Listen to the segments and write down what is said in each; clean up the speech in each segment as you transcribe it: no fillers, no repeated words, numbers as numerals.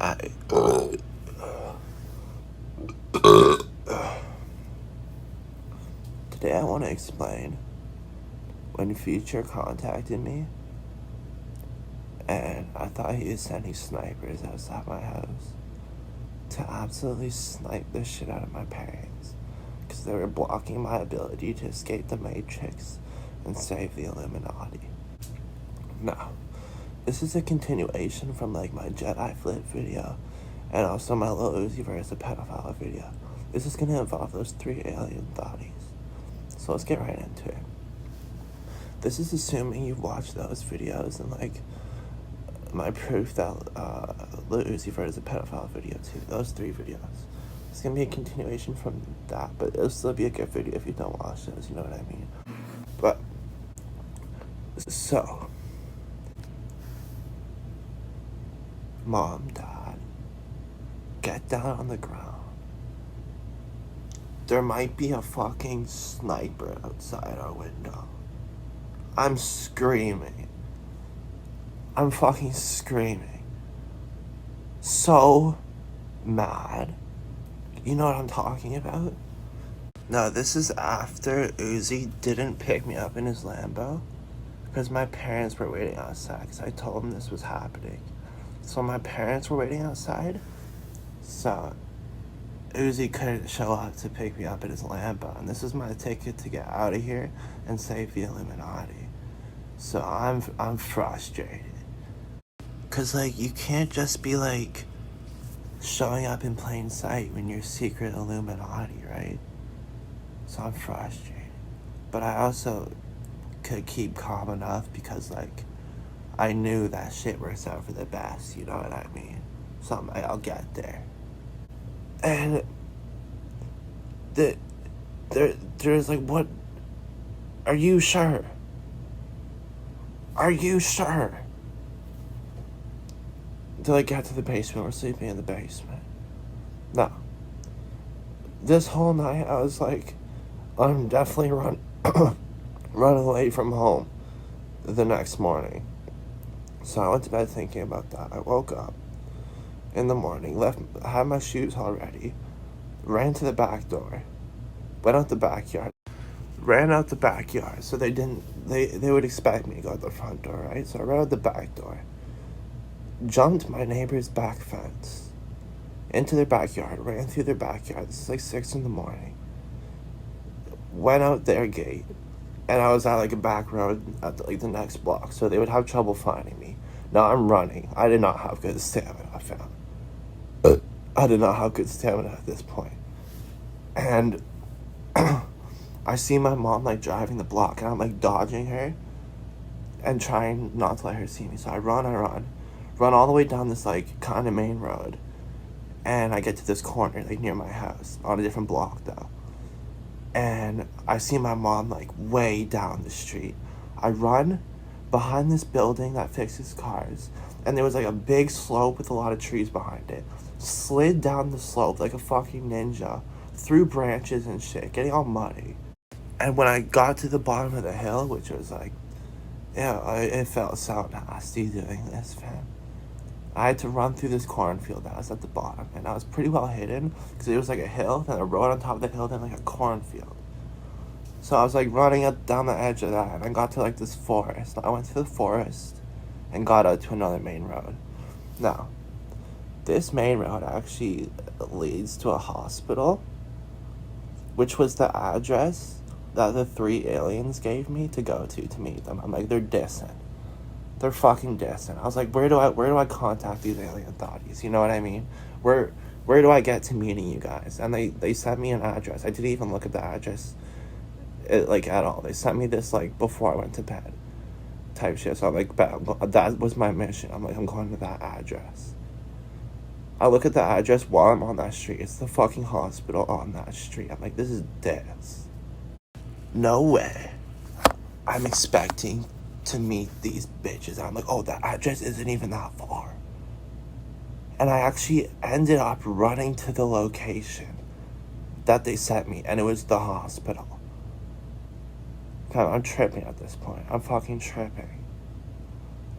I Today I want to explain when Future contacted me, and I thought he was sending snipers outside my house to absolutely snipe the shit out of my parents, because they were blocking my ability to escape the Matrix and save the Illuminati. Now, this is a continuation from like my Jedi flip video, and also my Lil Uzi versus a pedophile video. This is gonna involve those 3 alien thotties. So let's get right into it. This is assuming you've watched those videos and like my proof that Lil Uzi versus a pedophile video too. Those 3 videos. It's gonna be a continuation from that, but it'll still be a good video if you don't watch those, you know what I mean? But, so, Mom, Dad, get down on the ground. There might be a fucking sniper outside our window. I'm screaming. I'm fucking screaming. So mad. You know what I'm talking about? No, this is after Uzi didn't pick me up in his Lambo because my parents were waiting outside because I told them this was happening. So my parents were waiting outside, so Uzi couldn't show up to pick me up in his Lambo, and this is my ticket to get out of here and save the Illuminati. So I'm frustrated. Cause like you can't just be like showing up in plain sight when you're secret Illuminati, right? So I'm frustrated. But I also could keep calm enough because like I knew that shit works out for the best, you know what I mean? So I'll get there. And there's like, what? Are you sure? Are you sure? Till I get to the basement, we're sleeping in the basement. No. This whole night I was like, I'm definitely running away from home the next morning. So I went to bed thinking about that. I woke up in the morning, had my shoes all ready, ran to the back door, went out the backyard, ran out the backyard, so they would expect me to go out the front door, right? So I ran out the back door, jumped my neighbor's back fence, into their backyard, ran through their backyard, this is like 6 in the morning, went out their gate, and I was at like a back road at the next block, so they would have trouble finding me. Now I'm running. I did not have good stamina, I found. I did not have good stamina at this point. And I see my mom like driving the block, and I'm like dodging her and trying not to let her see me. So I run all the way down this like kind of main road, and I get to this corner like near my house on a different block though. And I see my mom like way down the street. I run behind this building that fixes cars, and there was like a big slope with a lot of trees behind it. Slid down the slope like a fucking ninja, through branches and shit, getting all muddy. And when I got to the bottom of the hill, which was like, yeah, it felt so nasty doing this, fam. I had to run through this cornfield that was at the bottom, and I was pretty well hidden because it was like a hill, then a road on top of the hill, then like a cornfield. So I was like running up down the edge of that, and I got to like this forest. I went through the forest and got out to another main road. Now, this main road actually leads to a hospital, which was the address that the 3 aliens gave me to go to meet them. I'm like, they're dissing. They're fucking dissing. I was like, where do I contact these alien thotties? You know what I mean? Where do I get to meeting you guys? And they sent me an address. I didn't even look at the address at all. They sent me this like before I went to bed type shit. So I'm like, that was my mission. I'm like, I'm going to that address. I look at the address while I'm on that street. It's the fucking hospital on that street. I'm like, this is diss. No way. I'm expecting to meet these bitches. And I'm like, oh, that address isn't even that far. And I actually ended up running to the location that they sent me, and it was the hospital. I'm tripping at this point. I'm fucking tripping.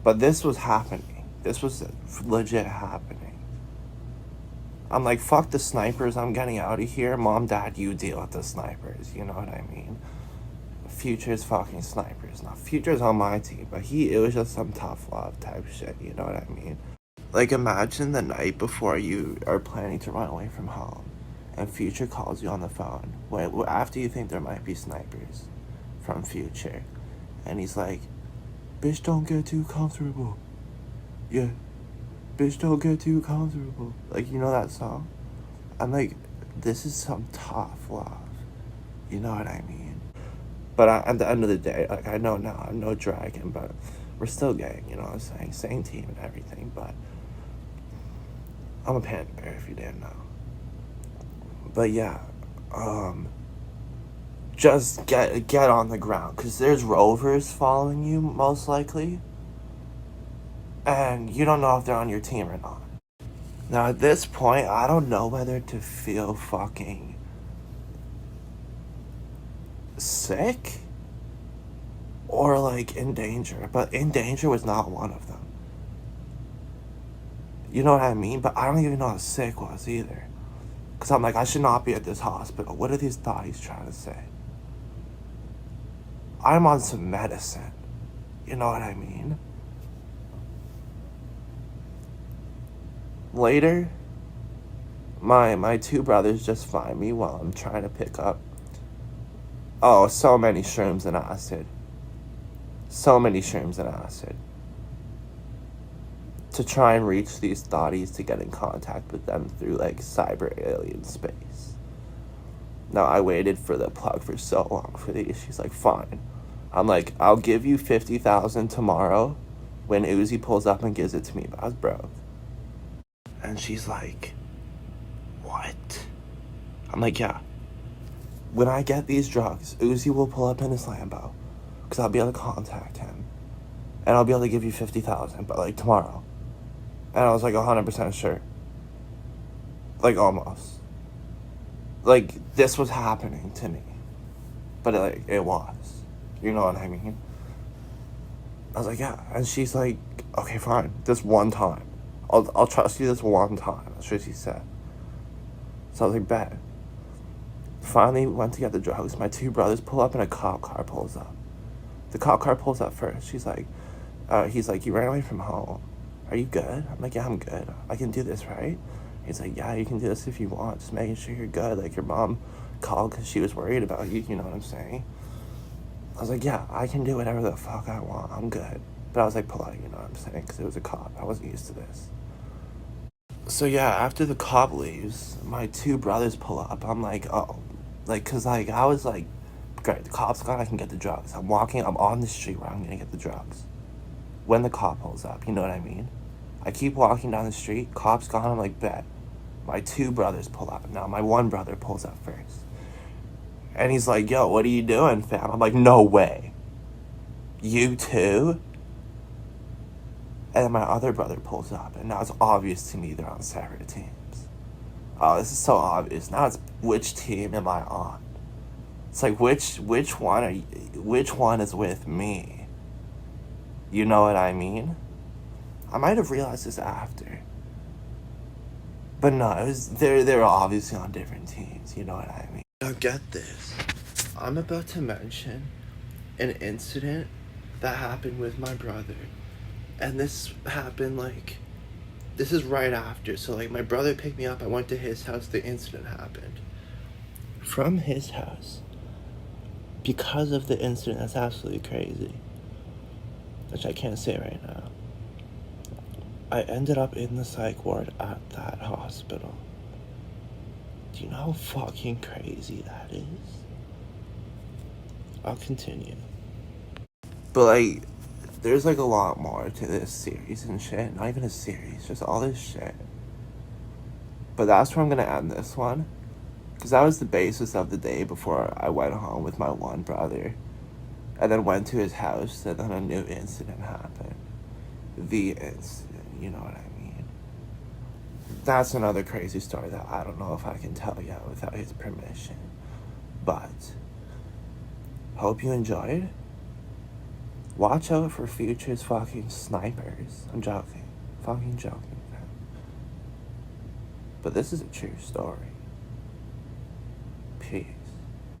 But this was happening. This was legit happening. I'm like, fuck the snipers, I'm getting out of here. Mom, Dad, you deal with the snipers, you know what I mean? Future's fucking snipers. Now, Future's on my team, but it was just some tough love type shit, you know what I mean? Like, imagine the night before you are planning to run away from home, and Future calls you on the phone, after you think there might be snipers from Future, and he's like, bitch, don't get too comfortable. Yeah, bitch, don't get too comfortable. Like, you know that song? I'm like, this is some tough love. You know what I mean? But at the end of the day, like, I know now I'm no dragon, but we're still gang, you know what I'm saying? Same team and everything, but I'm a Panda Bear if you didn't know. But yeah, just get on the ground, because there's rovers following you, most likely. And you don't know if they're on your team or not. Now, at this point, I don't know whether to feel fucking sick or, like, in danger. But in danger was not one of them. You know what I mean? But I don't even know how sick was either. Because I'm like, I should not be at this hospital. What are these thotties trying to say? I'm on some medicine. You know what I mean? Later, my two brothers just find me while I'm trying to pick up, so many shrooms and acid. So many shrooms and acid. To try and reach these thotties to get in contact with them through, like, cyber alien space. Now, I waited for the plug for so long for these. She's like, fine. I'm like, I'll give you $50,000 tomorrow when Uzi pulls up and gives it to me, but I was broke. And she's like, what? I'm like, yeah. When I get these drugs, Uzi will pull up in his Lambo, because I'll be able to contact him. And I'll be able to give you $50,000, but, like, tomorrow. And I was like 100% sure. Like, almost. Like, this was happening to me. But, it was. You know what I mean? I was like, yeah. And she's like, okay, fine. This one time. I'll trust you this one time. That's what she said. So I was like, bet. Finally went to get the drugs. My two brothers pull up and a cop car pulls up. The cop car pulls up first. He's like, you ran away from home. Are you good? I'm like, yeah, I'm good. I can do this, right? He's like, yeah, you can do this if you want. Just making sure you're good. Like, your mom called because she was worried about you. You know what I'm saying? I was like, yeah, I can do whatever the fuck I want. I'm good. But I was, like, polite, you know what I'm saying? Because it was a cop. I wasn't used to this. So, yeah, after the cop leaves, my two brothers pull up. I'm like, oh. Like, because, like, I was like, great, the cop's gone, I can get the drugs. I'm on the street where I'm going to get the drugs. When the cop pulls up, you know what I mean? I keep walking down the street, cop's gone, I'm like, bet. My two brothers pull up. Now, my one brother pulls up first. And he's like, yo, what are you doing, fam? I'm like, no way. You too? And then my other brother pulls up, and now it's obvious to me they're on separate teams. Oh, this is so obvious. Now it's, which team am I on? It's like, which one is with me? You know what I mean? I might have realized this after. But no, they're obviously on different teams, you know what I mean? Now get this. I'm about to mention an incident that happened with my brother. And this happened, like, this is right after. So, like, my brother picked me up, I went to his house, the incident happened. From his house, because of the incident, that's absolutely crazy, which I can't say right now, I ended up in the psych ward at that hospital. Do you know how fucking crazy that is? I'll continue. But, like, there's, like, a lot more to this series and shit. Not even a series, just all this shit. But that's where I'm gonna end this one. Because that was the basis of the day before I went home with my one brother. And then went to his house, and then a new incident happened. The incident, you know what I mean? That's another crazy story that I don't know if I can tell you without his permission. But, hope you enjoyed. Watch out for Future's fucking snipers. I'm joking. Fucking joking. But this is a true story. Peace.